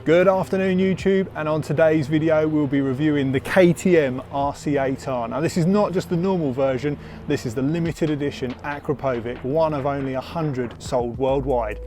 Good afternoon YouTube, and on today's video we'll be reviewing the KTM RC8R. Now this is not just the normal version, this is the limited edition Akrapovic, one of only 100 sold worldwide.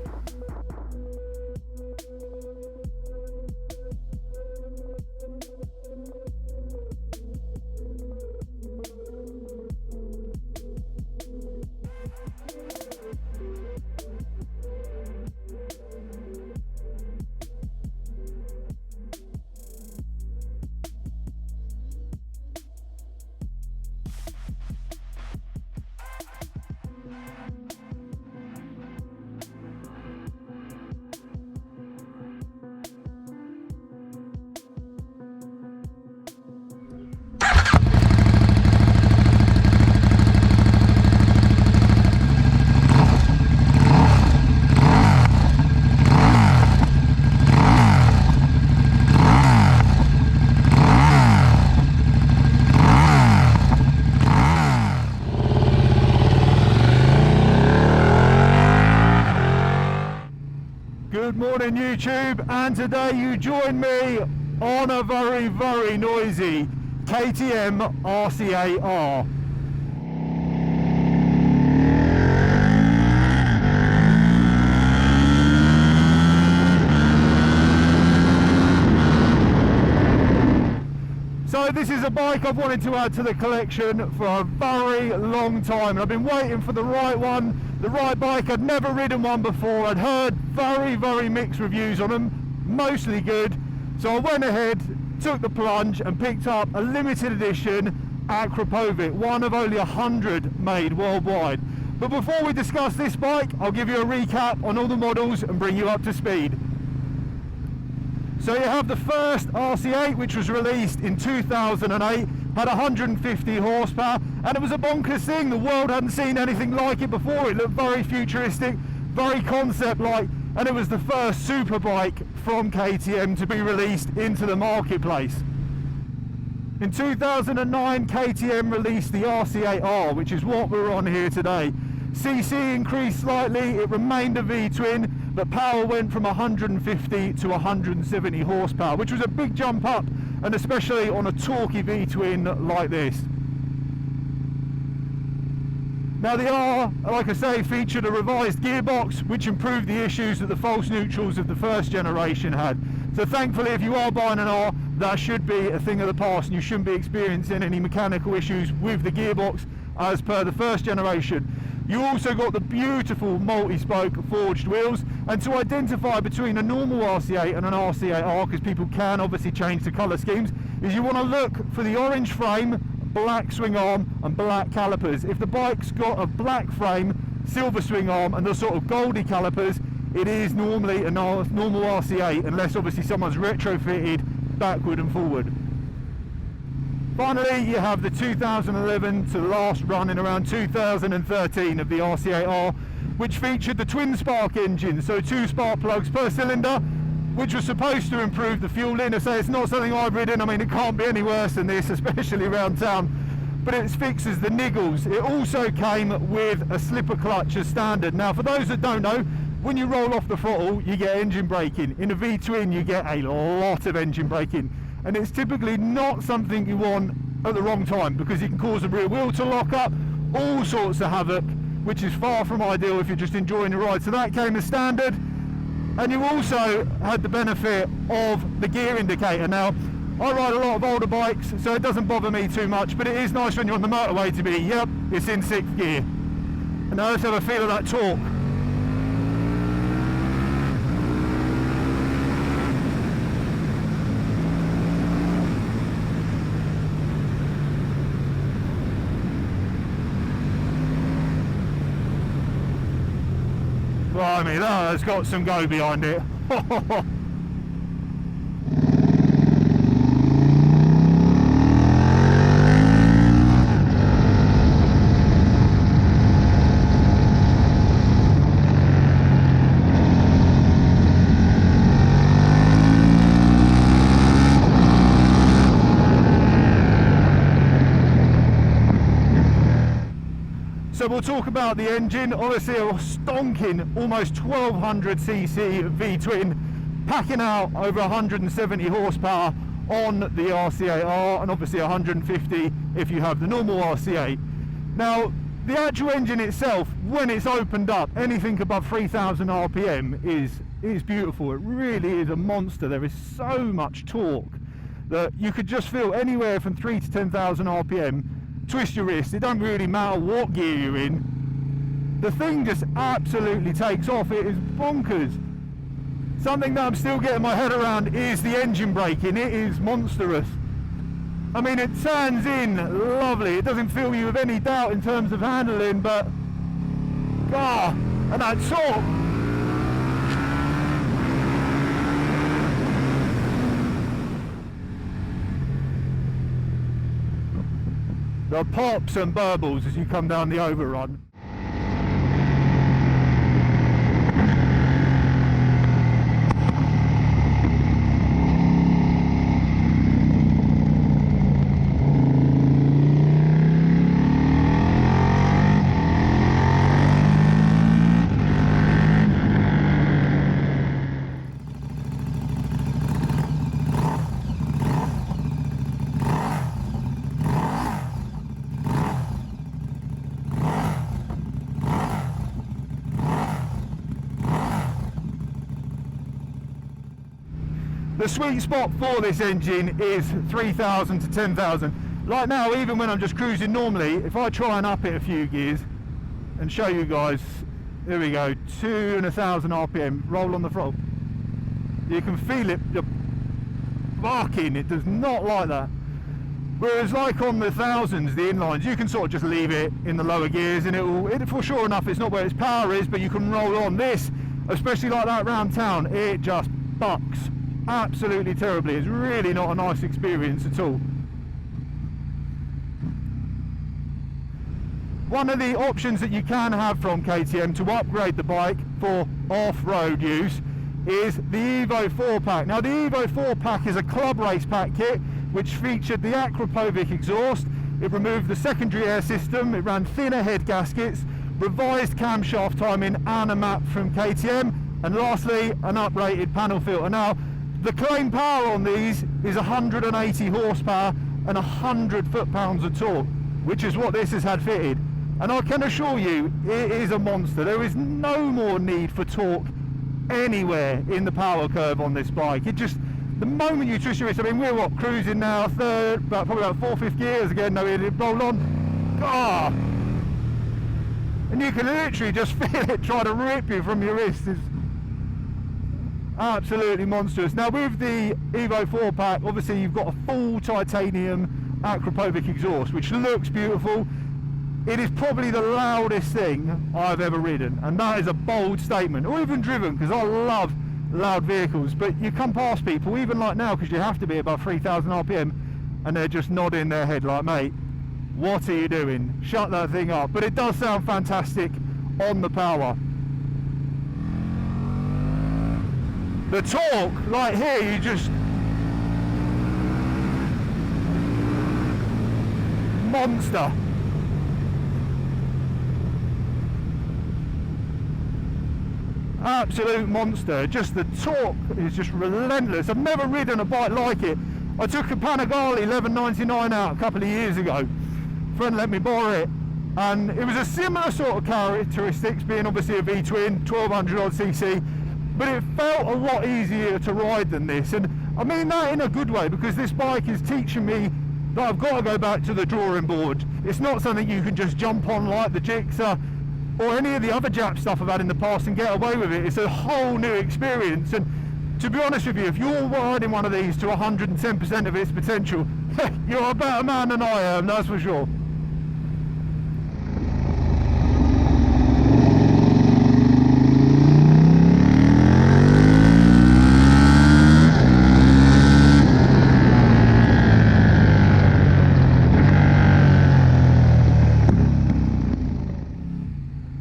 Good morning YouTube, and today you join me on a very noisy KTM RC8R. So this is a bike I've wanted to add to the collection for a very long time, and I've been waiting for the right one, the right bike. I'd never ridden one before. I'd heard very mixed reviews on them, mostly good. So I went ahead, took the plunge and picked up a limited edition Akrapovic, one of only 100 made worldwide. But before we discuss this bike, I'll give you a recap on all the models and bring you up to speed. So you have the first RC8, which was released in 2008, had 150 horsepower, and it was a bonkers thing. The world hadn't seen anything like it before. It looked very futuristic, very concept-like, and it was the first super bike from KTM to be released into the marketplace. In 2009, KTM released the RC8R, which is what we're on here today. CC increased slightly, it remained a V-twin, but power went from 150 to 170 horsepower, which was a big jump up, and especially on a torquey V-twin like this. Now the R, like I say, featured a revised gearbox, which improved the issues that the false neutrals of the first generation had. So thankfully, if you are buying an R, that should be a thing of the past, and you shouldn't be experiencing any mechanical issues with the gearbox as per the first generation. You also got the beautiful multi-spoke forged wheels, and to identify between a normal RC8 and an RC8R, because people can obviously change the colour schemes, is you want to look for the orange frame, black swing arm and black calipers. If the bike's got a black frame, silver swing arm and the sort of goldy calipers, it is normally a normal RC8, unless obviously someone's retrofitted backward and forward. Finally, you have the 2011 to last run in around 2013 of the RC8R, which featured the twin spark engine, so 2 spark plugs per cylinder, which was supposed to improve the fueling. I say it's not something I've ridden. I mean, it can't be any worse than this, especially around town, but it fixes the niggles. It also came with a slipper clutch as standard. Now, for those that don't know, when you roll off the throttle, you get engine braking. In a V-twin, you get a lot of engine braking, and it's typically not something you want at the wrong time, because you can cause the rear wheel to lock up, all sorts of havoc, which is far from ideal if you're just enjoying the ride. So that came as standard, and you also had the benefit of the gear indicator. Now, I ride a lot of older bikes, so it doesn't bother me too much, but it is nice when you're on the motorway to be, yep, it's in 6th gear. And now let's have a feel of that torque. Blimey, that has got some go behind it. So we'll talk about the engine. Obviously a stonking almost 1200cc V-twin packing out over 170 horsepower on the RC8R, and obviously 150 if you have the normal RC8. Now, the actual engine itself, when it's opened up, anything above 3,000 RPM is beautiful. It really is a monster. There is so much torque that you could just feel anywhere from 3 to 10,000 RPM. Twist your wrist, it don't really matter what gear you're in. The thing just absolutely takes off. It is bonkers. Something that I'm still getting my head around is the engine braking. It is monstrous. I mean, it turns in lovely. It doesn't fill you with any doubt in terms of handling, but and that torque. The pops and burbles as you come down the overrun. The sweet spot for this engine is 3,000 to 10,000. Like now, even when I'm just cruising normally, if I try and up it a few gears and show you guys, here we go, 2,000 RPM, roll on the throttle. You can feel it barking, it does not like that. Whereas like on the thousands, the inlines, you can sort of just leave it in the lower gears and it for sure enough, it's not where its power is, but you can roll on. This, especially like that around town, it just bucks absolutely terribly. It's really not a nice experience at all. One of the options that you can have from KTM to upgrade the bike for off-road use is the Evo 4 pack. Now the Evo 4 pack is a club race pack kit which featured the Akrapovic exhaust. It removed the secondary air system, it ran thinner head gaskets, revised camshaft timing and a map from KTM, and lastly an uprated panel filter. Now the claim power on these is 180 horsepower and 100 foot-pounds of torque, which is what this has had fitted. And I can assure you, it is a monster. There is no more need for torque anywhere in the power curve on this bike. It just, the moment you twist your wrist, I mean, we're what, cruising now, probably about 4/5 gears again, no, it roll on. And you can literally just feel it try to rip you from your wrist. It's absolutely monstrous. Now with the Evo 4 pack, obviously you've got a full titanium Akrapovic exhaust, which looks beautiful. It is probably the loudest thing I've ever ridden, and that is a bold statement, or even driven, because I love loud vehicles. But you come past people, even like now, because you have to be above 3,000 RPM, and they're just nodding their head like, mate, what are you doing? Shut that thing up. But it does sound fantastic on the power. The torque, like here, you just monster. Absolute monster. Just the torque is just relentless. I've never ridden a bike like it. I took a Panigale 1199 out a couple of years ago. A friend let me borrow it, and it was a similar sort of characteristics, being obviously a V-twin, 1200 odd cc. But it felt a lot easier to ride than this, and I mean that in a good way, because this bike is teaching me that I've got to go back to the drawing board. It's not something you can just jump on like the Gixxer or any of the other Jap stuff I've had in the past and get away with it. It's a whole new experience, and to be honest with you, if you're riding one of these to 110% of its potential, you're a better man than I am, that's for sure.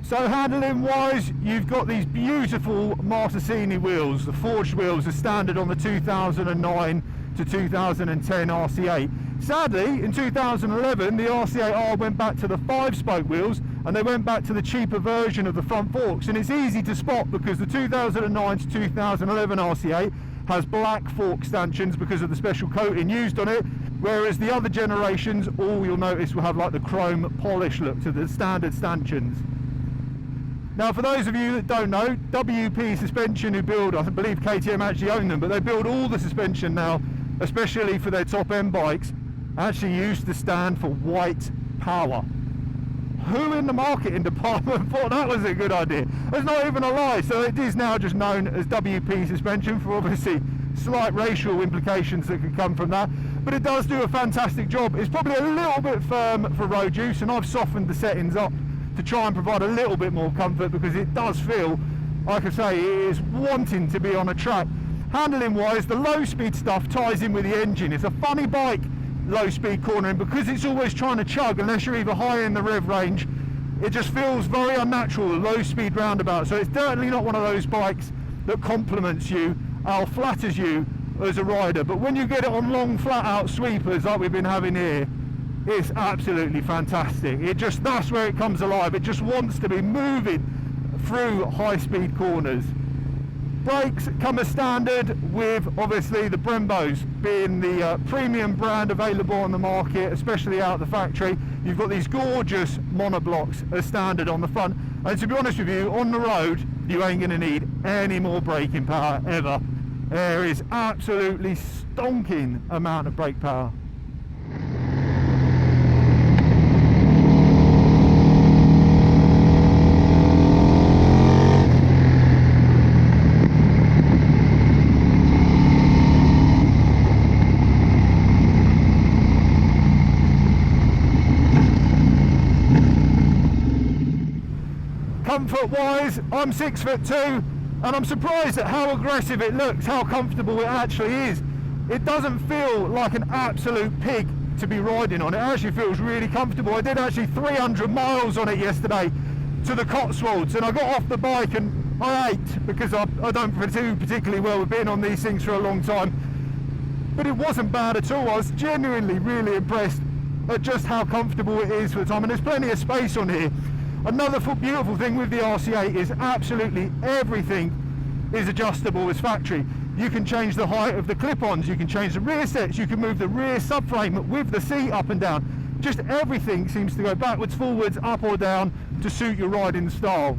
So handling wise, you've got these beautiful Martesini wheels. The forged wheels are standard on the 2009 to 2010 RC8. Sadly, in 2011, the RC8R went back to the 5-spoke wheels, and they went back to the cheaper version of the front forks, and it's easy to spot because the 2009 to 2011 RC8 has black fork stanchions because of the special coating used on it, whereas the other generations, all you'll notice will have like the chrome polish look to the standard stanchions. Now, for those of you that don't know, WP Suspension, who build, I believe KTM actually own them, but they build all the suspension now, especially for their top end bikes, actually used to stand for white power. Who in the marketing department thought that was a good idea? It's not even a lie. So it is now just known as WP Suspension, for obviously slight racial implications that could come from that, but it does do a fantastic job. It's probably a little bit firm for road use, and I've softened the settings up to try and provide a little bit more comfort, because it does feel, like I say, it is wanting to be on a track. Handling wise, the low speed stuff ties in with the engine. It's a funny bike, low speed cornering, because it's always trying to chug unless you're either high in the rev range. It just feels very unnatural, low speed roundabout. So it's certainly not one of those bikes that compliments you or flatters you as a rider, but when you get it on long flat out sweepers like we've been having here, it's absolutely fantastic. It just, that's where it comes alive. It just wants to be moving through high speed corners. Brakes come as standard, with obviously the Brembos being the premium brand available on the market, especially out of the factory. You've got these gorgeous monoblocks as standard on the front, and to be honest with you, on the road you ain't going to need any more braking power ever. There is absolutely stonking amount of brake power. Comfort wise, I'm 6'2", and I'm surprised at how aggressive it looks, how comfortable it actually is. It doesn't feel like an absolute pig to be riding on. It actually feels really comfortable. I did actually 300 miles on it yesterday to the Cotswolds, and I got off the bike and I ate, because I don't do particularly well with being on these things for a long time. But it wasn't bad at all. I was genuinely really impressed at just how comfortable it is for the time, and there's plenty of space on here. Another beautiful thing with the RC8 is absolutely everything is adjustable as factory. You can change the height of the clip-ons, you can change the rear sets, you can move the rear subframe with the seat up and down. Just everything seems to go backwards, forwards, up or down to suit your riding style.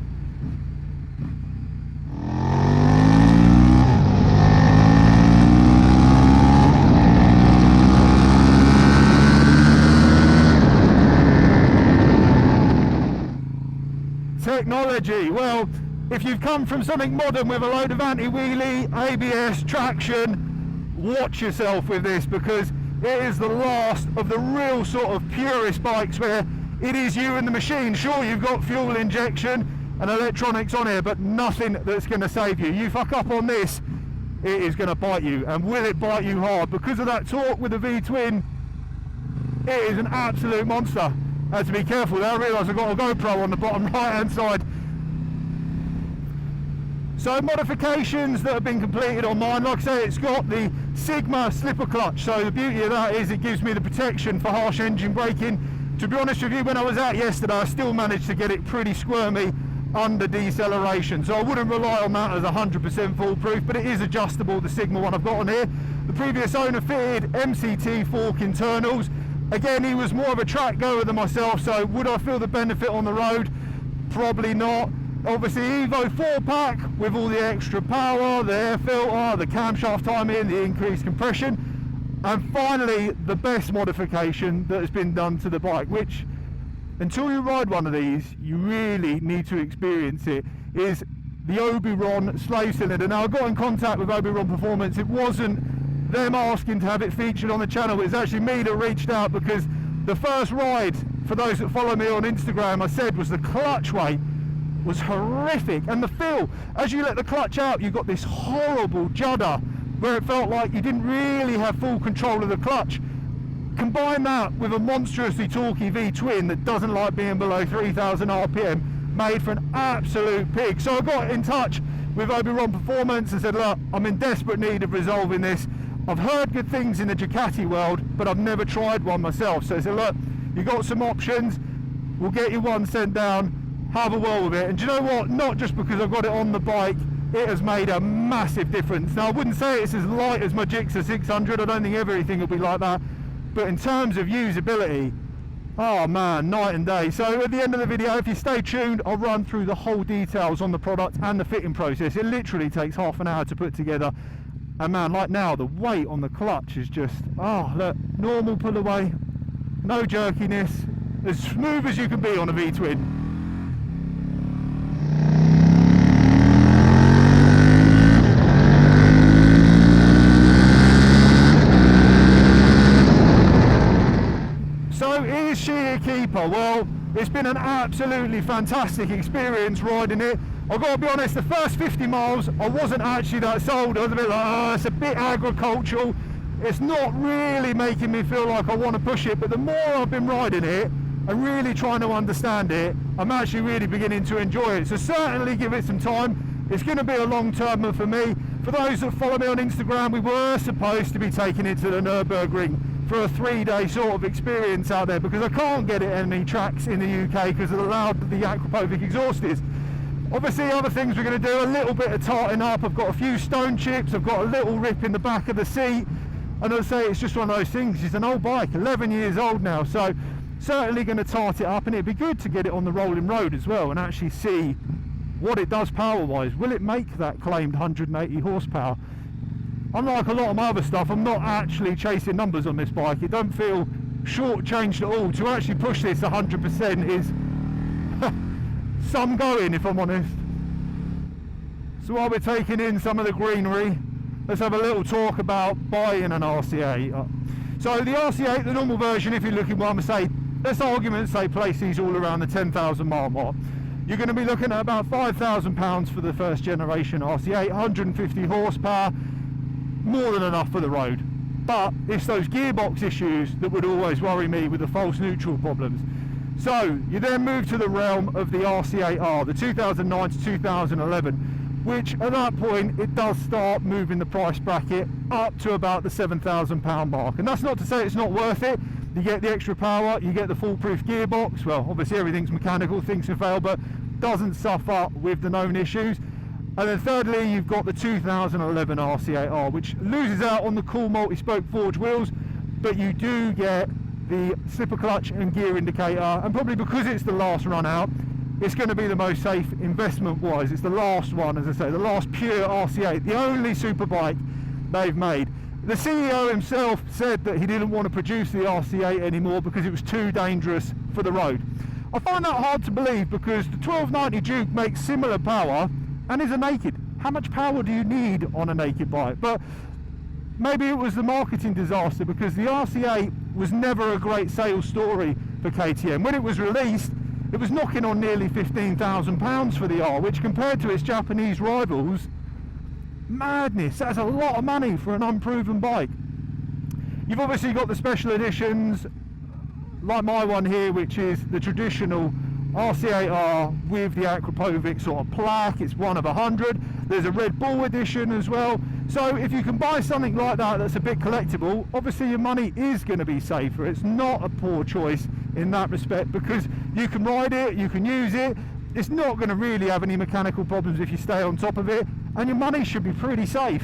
Technology, well, if you've come from something modern with a load of anti-wheelie, ABS, traction, watch yourself with this, because it is the last of the real sort of purist bikes where it is you and the machine. Sure, you've got fuel injection and electronics on here, but nothing that's going to save you. You fuck up on this, it is going to bite you, and will it bite you hard? Because of that torque with the V-twin, it is an absolute monster. I had to be careful there. I realised I've got a GoPro on the bottom right hand side. So modifications that have been completed on mine, like I say, it's got the Sigma slipper clutch, so the beauty of that is it gives me the protection for harsh engine braking. To be honest with you, when I was out yesterday, I still managed to get it pretty squirmy under deceleration, so I wouldn't rely on that as 100% foolproof, but it is adjustable, the Sigma one I've got on here. The previous owner fitted MCT fork internals. Again, he was more of a track goer than myself, so would I feel the benefit on the road? Probably not. Obviously Evo 4-pack with all the extra power, the air filter, the camshaft timing, the increased compression, and finally the best modification that has been done to the bike, which until you ride one of these you really need to experience it, is the Oberon slave cylinder. Now, I got in contact with Oberon Performance. It wasn't them asking to have it featured on the channel, it's actually me that reached out, because the first ride, for those that follow me on Instagram, I said was the clutch weight was horrific, and the feel as you let the clutch out, you got this horrible judder where it felt like you didn't really have full control of the clutch. Combine that with a monstrously torquey V-twin that doesn't like being below 3,000 RPM, made for an absolute pig. So I got in touch with Oberon Performance and said, look, I'm in desperate need of resolving this. I've heard good things in the Ducati world, but I've never tried one myself. So I said, look, you've got some options. we'll get you one sent down, have a whirl with it. And do you know what, not just because I've got it on the bike, it has made a massive difference. Now I wouldn't say it's as light as my Gixxer 600, I don't think everything will be like that, but in terms of usability, oh man, night and day. So at the end of the video, if you stay tuned, I'll run through the whole details on the product and the fitting process. It literally takes half an hour to put together, and man, like now, the weight on the clutch is just, oh look, normal pull away, no jerkiness, as smooth as you can be on a V-twin. So is she a keeper? Well, it's been an absolutely fantastic experience riding it. I've got to be honest, the first 50 miles I wasn't actually that sold. I was a bit like, oh, it's a bit agricultural, it's not really making me feel like I want to push it. But the more I've been riding it and really trying to understand it, I'm actually really beginning to enjoy it. So certainly give it some time. It's going to be a long-termer for me. For those that follow me on Instagram, we were supposed to be taking it to the Nürburgring for a 3-day sort of experience out there, because I can't get it any tracks in the UK because of how loud the Aquapovic exhaust is. Obviously other things we're going to do, a little bit of tarting up. I've got a few stone chips, I've got a little rip in the back of the seat, and I'll say it's just one of those things. It's an old bike, 11 years old now, so certainly going to tart it up, and it'd be good to get it on the rolling road as well and actually see what it does power wise. Will it make that claimed 180 horsepower? Unlike a lot of my other stuff, I'm not actually chasing numbers on this bike. It don't feel short-changed at all. To actually push this 100% is some going, if I'm honest. So while we're taking in some of the greenery, let's have a little talk about buying an RC8. So the RC8, the normal version, if you're looking, well, I'm going to say, let's argument say place these all around the 10,000 mile mark. You're going to be looking at about £5,000 for the first generation RC8, 150 horsepower, more than enough for the road. But it's those gearbox issues that would always worry me with the false neutral problems. So you then move to the realm of the RC8R, the 2009 to 2011, which at that point it does start moving the price bracket up to about the £7,000 mark. And that's not to say it's not worth it. You get the extra power, you get the foolproof gearbox. Well, obviously everything's mechanical, things can fail, but doesn't suffer with the known issues. And then thirdly, you've got the 2011 RC8R, which loses out on the cool multi-spoke forged wheels, but you do get the slipper clutch and gear indicator, and probably because it's the last run out, it's going to be the most safe investment wise. It's the last one, as I say, the last pure RC8, the only super bike they've made. The CEO himself said that he didn't want to produce the RC8 anymore because it was too dangerous for the road. I find that hard to believe, because the 1290 Duke makes similar power and is a naked. How much power do you need on a naked bike? But maybe it was the marketing disaster, because the RC8 was never a great sales story for KTM. When it was released, it was knocking on nearly £15,000 for the R, which compared to its Japanese rivals, madness. That's a lot of money for an unproven bike. You've obviously got the special editions, like my one here, which is the traditional RC8R with the Aquapovic sort of plaque. It's one of 100. There's a Red Bull edition as well. So if you can buy something like that that's a bit collectible, obviously your money is going to be safer. It's not a poor choice in that respect, because you can ride it, you can use it, it's not going to really have any mechanical problems if you stay on top of it, and your money should be pretty safe.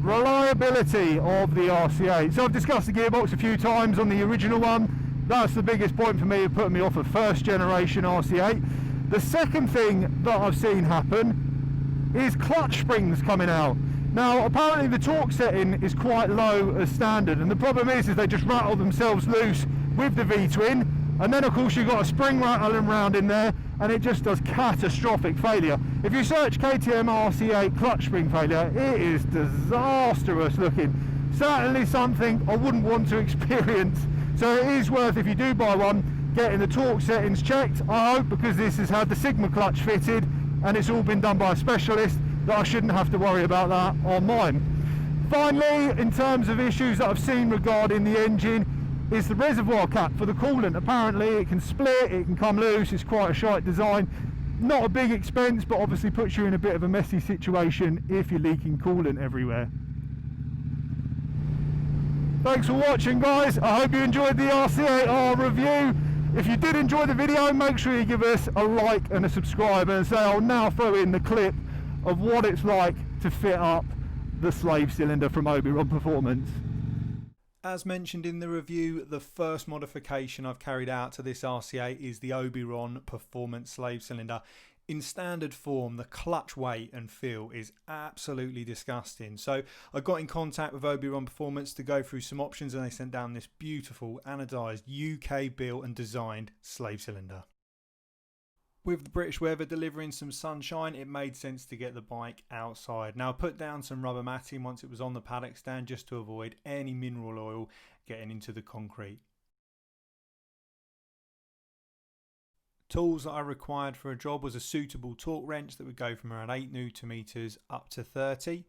Reliability of the RC8. So I've discussed the gearbox a few times on the original one. That's the biggest point for me of putting me off of first generation RC8. The second thing that I've seen happen is clutch springs coming out. Now apparently the torque setting is quite low as standard, and the problem is they just rattle themselves loose with the V-twin, and then of course you've got a spring rattling around in there, and it just does catastrophic failure. If you search KTM RC8 clutch spring failure, it is disastrous looking. Certainly something I wouldn't want to experience. So it is worth, if you do buy one, getting the torque settings checked, I hope, because this has had the Sigma clutch fitted and it's all been done by a specialist, that I shouldn't have to worry about that on mine. Finally, in terms of issues that I've seen regarding the engine, is the reservoir cap for the coolant. Apparently it can split, it can come loose, it's quite a shite design. Not a big expense, but obviously puts you in a bit of a messy situation if you're leaking coolant everywhere. Thanks for watching, guys. I hope you enjoyed the RC8R review. If you did enjoy the video, make sure you give us a like and a subscribe, and so I'll now throw in the clip of what it's like to fit up the slave cylinder from Oberon Performance. As mentioned in the review, the first modification I've carried out to this RC8 is the Oberon Performance slave cylinder. In standard form, the clutch weight and feel is absolutely disgusting. So I got in contact with Oberon Performance to go through some options, and they sent down this beautiful anodised UK built and designed slave cylinder. With the British weather delivering some sunshine, it made sense to get the bike outside. Now I put down some rubber matting once it was on the paddock stand just to avoid any mineral oil getting into the concrete. Tools that I required for a job was a suitable torque wrench that would go from around 8 Nm up to 30,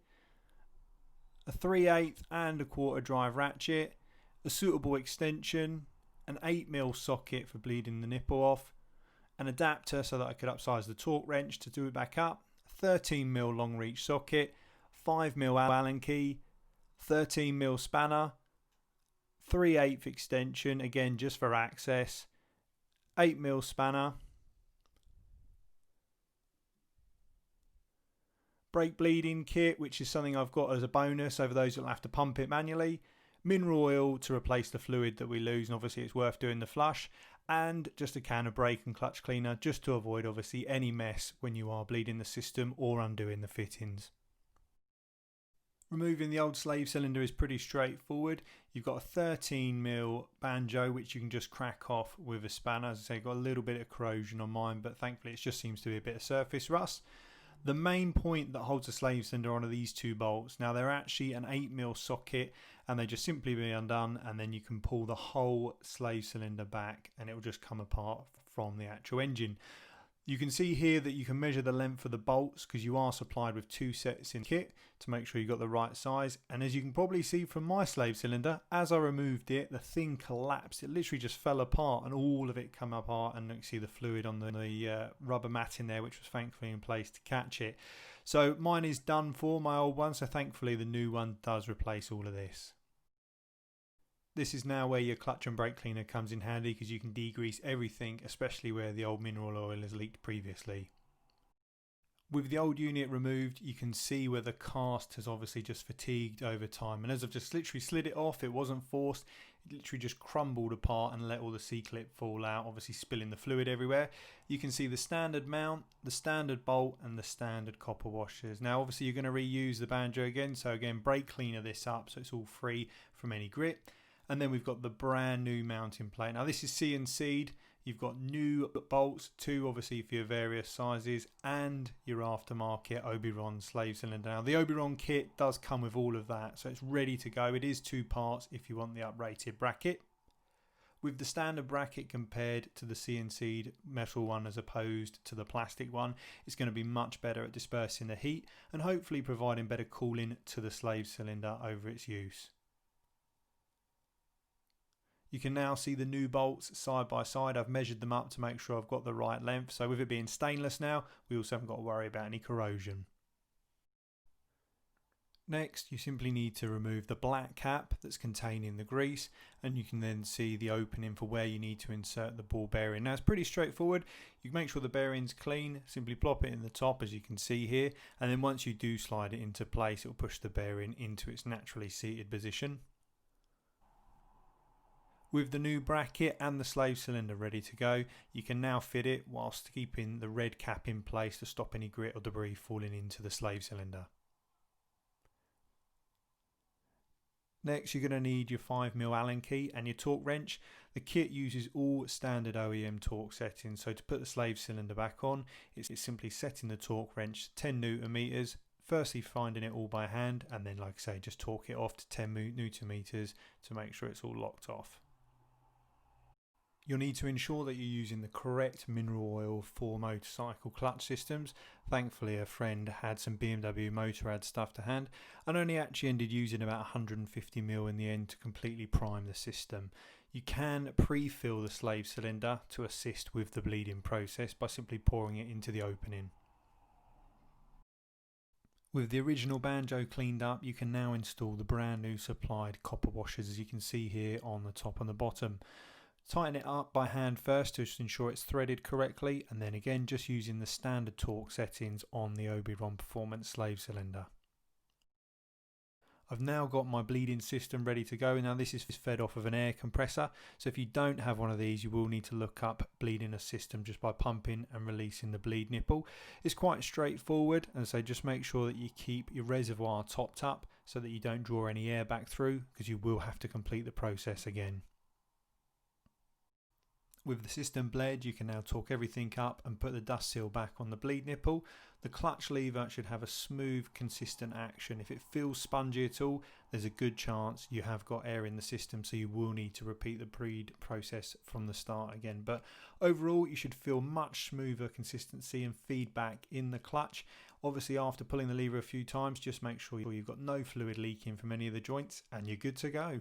a 3/8 and a quarter drive ratchet, a suitable extension, an 8mm socket for bleeding the nipple off, an adapter so that I could upsize the torque wrench to do it back up, 13mm long reach socket, 5mm Allen key, 13mm spanner, 3/8 extension again just for access, 8mm spanner, brake bleeding kit, which is something I've got as a bonus over those that will have to pump it manually, mineral oil to replace the fluid that we lose, and obviously it's worth doing the flush, and just a can of brake and clutch cleaner just to avoid obviously any mess when you are bleeding the system or undoing the fittings. Removing the old slave cylinder is pretty straightforward. You've got a 13mm banjo which you can just crack off with a spanner. As I say, got a little bit of corrosion on mine, but thankfully it just seems to be a bit of surface rust. The main point that holds the slave cylinder on are these two bolts. Now they're actually an 8mm socket, and they just simply be undone, and then you can pull the whole slave cylinder back and it will just come apart from the actual engine. You can see here that you can measure the length of the bolts because you are supplied with 2 sets in kit to make sure you got the right size. And as you can probably see from my slave cylinder, as I removed it, the thing collapsed. It literally just fell apart and all of it come apart, and you can see the fluid on the rubber mat in there, which was thankfully in place to catch it. So mine is done for, my old one, so thankfully the new one does replace all of this. This is now where your clutch and brake cleaner comes in handy because you can degrease everything, especially where the old mineral oil has leaked previously. With the old unit removed, you can see where the cast has obviously just fatigued over time, and as I've just literally slid it off, it wasn't forced, it literally just crumbled apart and let all the C-clip fall out, obviously spilling the fluid everywhere. You can see the standard mount, the standard bolt and the standard copper washers. Now obviously you're going to reuse the banjo again, so again brake cleaner this up so it's all free from any grit. And then we've got the brand new mounting plate. Now this is CNC'd. You've got new bolts, 2 obviously for your various sizes, and your aftermarket Oberon slave cylinder. Now the Oberon kit does come with all of that, so it's ready to go. It is 2 parts if you want the uprated bracket. With the standard bracket compared to the CNC'd metal one as opposed to the plastic one, it's going to be much better at dispersing the heat and hopefully providing better cooling to the slave cylinder over its use. You can now see the new bolts side by side. I've measured them up to make sure I've got the right length. So with it being stainless now, we also haven't got to worry about any corrosion. Next, you simply need to remove the black cap that's containing the grease, and you can then see the opening for where you need to insert the ball bearing. Now it's pretty straightforward. You can make sure the bearing's clean, simply plop it in the top as you can see here, and then once you do slide it into place, it will push the bearing into its naturally seated position. With the new bracket and the slave cylinder ready to go, you can now fit it whilst keeping the red cap in place to stop any grit or debris falling into the slave cylinder. Next, you're going to need your 5mm Allen key and your torque wrench. The kit uses all standard OEM torque settings, so to put the slave cylinder back on, it's simply setting the torque wrench to 10 Nm. Firstly finding it all by hand, and then like I say, just torque it off to 10 Nm to make sure it's all locked off. You'll need to ensure that you're using the correct mineral oil for motorcycle clutch systems. Thankfully a friend had some BMW Motorrad stuff to hand and only actually ended using about 150ml in the end to completely prime the system. You can pre-fill the slave cylinder to assist with the bleeding process by simply pouring it into the opening. With the original banjo cleaned up, you can now install the brand new supplied copper washers, as you can see here on the top and the bottom. Tighten it up by hand first to just ensure it's threaded correctly, and then again just using the standard torque settings on the Oberon Performance slave cylinder. I've now got my bleeding system ready to go. Now this is fed off of an air compressor, so if you don't have one of these you will need to look up bleeding a system just by pumping and releasing the bleed nipple. It's quite straightforward, and so just make sure that you keep your reservoir topped up so that you don't draw any air back through, because you will have to complete the process again. With the system bled, you can now torque everything up and put the dust seal back on the bleed nipple. The clutch lever should have a smooth, consistent action. If it feels spongy at all, there's a good chance you have got air in the system, so you will need to repeat the bleed process from the start again. But overall, you should feel much smoother consistency and feedback in the clutch. Obviously, after pulling the lever a few times, just make sure you've got no fluid leaking from any of the joints and you're good to go.